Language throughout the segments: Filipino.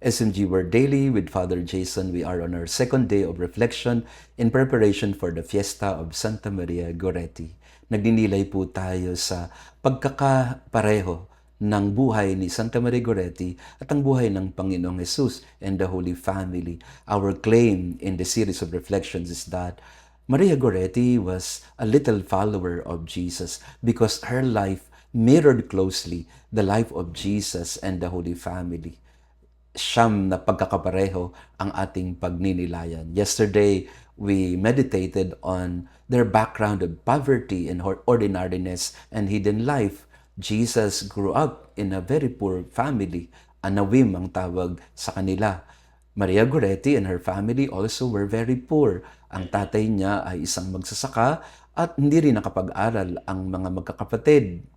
SMG Word Daily with Father Jason. We are on our second day of reflection in preparation for the Fiesta of Santa Maria Goretti. Nagninilay po tayo sa pagkakapareho ng buhay ni Santa Maria Goretti at ang buhay ng Panginoong Jesus and the Holy Family. Our claim in the series of reflections is that Maria Goretti was a little follower of Jesus because her life mirrored closely the life of Jesus and the Holy Family. Siyam na pagkakapareho ang ating pagninilayan. Yesterday, we meditated on their background of poverty and ordinariness and hidden life. Jesus grew up in a very poor family. Anawim ang tawag sa kanila. Maria Goretti and her family also were very poor. Ang tatay niya ay isang magsasaka at hindi rin nakapag-aral ang mga magkakapatid.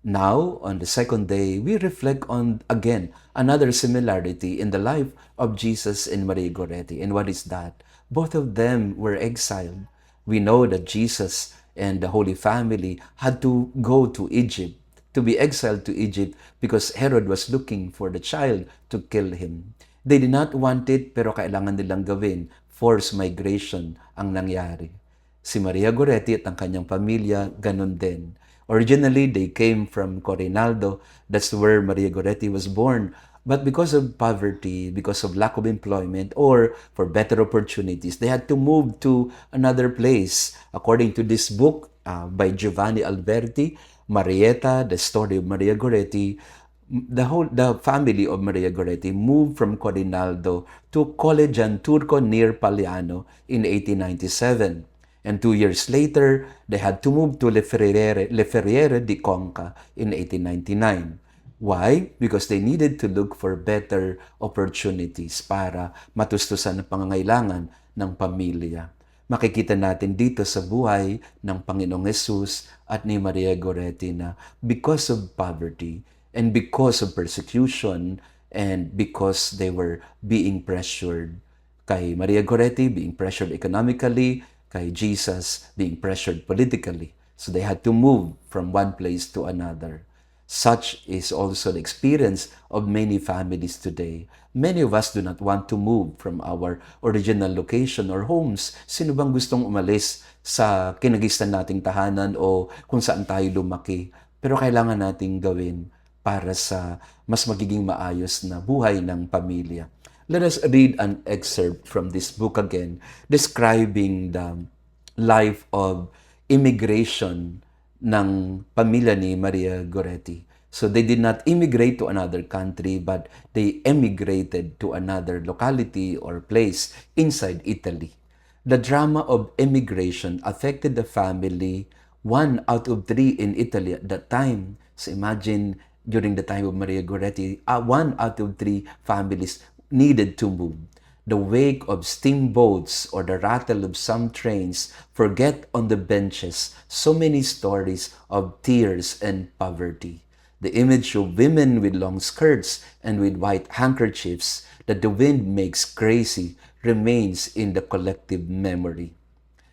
Now, on the second day, we reflect on, again, another similarity in the life of Jesus and Maria Goretti. And what is that? Both of them were exiled. We know that Jesus and the Holy Family had to go to Egypt, to be exiled to Egypt because Herod was looking for the child to kill him. They did not want it, pero kailangan nilang gawin. Forced migration ang nangyari. Si Maria Goretti at ang kanyang pamilya, ganun din. Originally, they came from Corinaldo. That's where Maria Goretti was born. But because of poverty, because of lack of employment, or for better opportunities, they had to move to another place. According to this book by Giovanni Alberti, Marietta, The Story of Maria Goretti, the family of Maria Goretti moved from Corinaldo to Collegian Turco near Paliano in 1897. And 2 years later, they had to move to Le Ferriere di Conca in 1899. Why? Because they needed to look for better opportunities para matustusan ang pangangailangan ng pamilya. Makikita natin dito sa buhay ng Panginoong Jesus at ni Maria Goretti na because of poverty and because of persecution and because they were being pressured, kay Maria Goretti being pressured economically, kay Jesus being pressured politically. So they had to move from one place to another. Such is also the experience of many families today. Many of us do not want to move from our original location or homes. Sino bang gustong umalis sa kinagisnan nating tahanan o kung saan tayo lumaki? Pero kailangan nating gawin para sa mas magiging maayos na buhay ng pamilya. Let us read an excerpt from this book again, describing the life of immigration ng pamilya ni Maria Goretti. So they did not immigrate to another country, but they emigrated to another locality or place inside Italy. The drama of immigration affected the family, 1 out of 3 in Italy at that time. So imagine, during the time of Maria Goretti, 1 out of 3 families needed to move. The wake of steamboats or the rattle of some trains forget on the benches so many stories of tears and poverty. The image of women with long skirts and with white handkerchiefs that the wind makes crazy remains in the collective memory.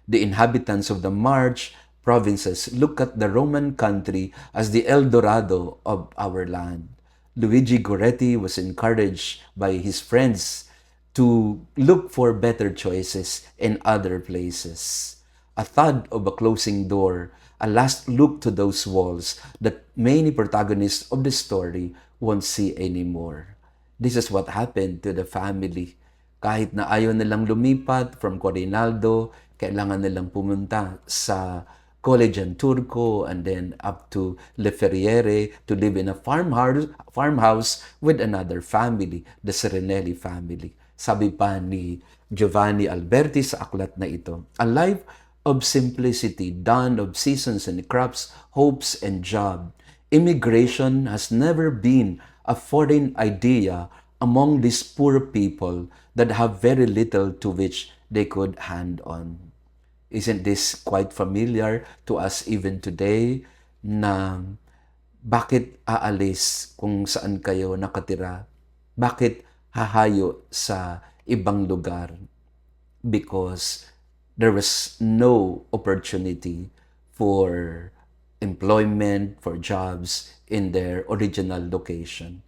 The inhabitants of the March provinces look at the Roman country as the El Dorado of our land. Luigi Goretti was encouraged by his friends to look for better choices in other places. A thud of a closing door, a last look to those walls that many protagonists of the story won't see anymore. This is what happened to the family. Kahit na ayaw nilang lumipat from Corinaldo, kailangan nilang pumunta sa Collegian Turco and then up to Le Ferriere to live in a farmhouse with another family, the Serenelli family. Sabi pa ni Giovanni Alberti sa aklat na ito, a life of simplicity, dawn of seasons and crops, hopes and job. Immigration has never been a foreign idea among these poor people that have very little to which they could hand on. Isn't this quite familiar to us even today na bakit aalis kung saan kayo nakatira? Bakit hahayo sa ibang lugar? Because there was no opportunity for employment, for jobs in their original location.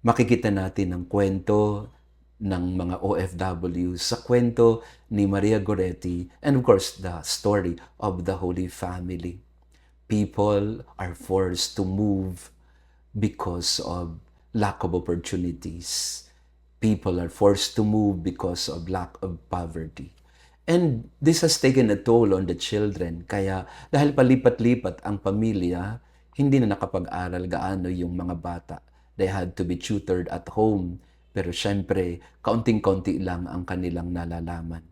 makikita natin ang kwento ng mga OFW sa kwento ni Maria Goretti and of course the story of the Holy Family. People are forced to move because of lack of opportunities. People are forced to move because of lack of poverty. And this has taken a toll on the children. Kaya dahil palipat-lipat ang pamilya, hindi na nakapag-aral gaano yung mga bata. They had to be tutored at home. Pero syempre, kaunting-kaunti lang ang kanilang nalalaman.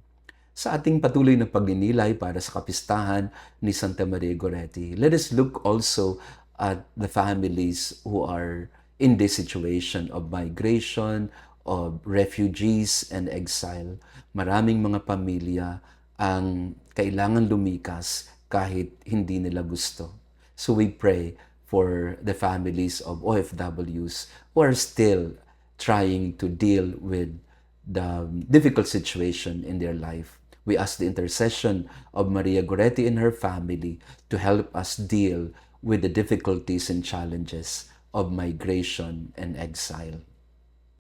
Sa ating patuloy na pagninilay para sa kapistahan ni Santa Maria Goretti, let us look also at the families who are in this situation of migration, of refugees and exile. Maraming mga pamilya ang kailangan lumikas kahit hindi nila gusto. So we pray for the families of OFWs who are still trying to deal with the difficult situation in their life. We ask the intercession of Maria Goretti and her family to help us deal with the difficulties and challenges of migration and exile.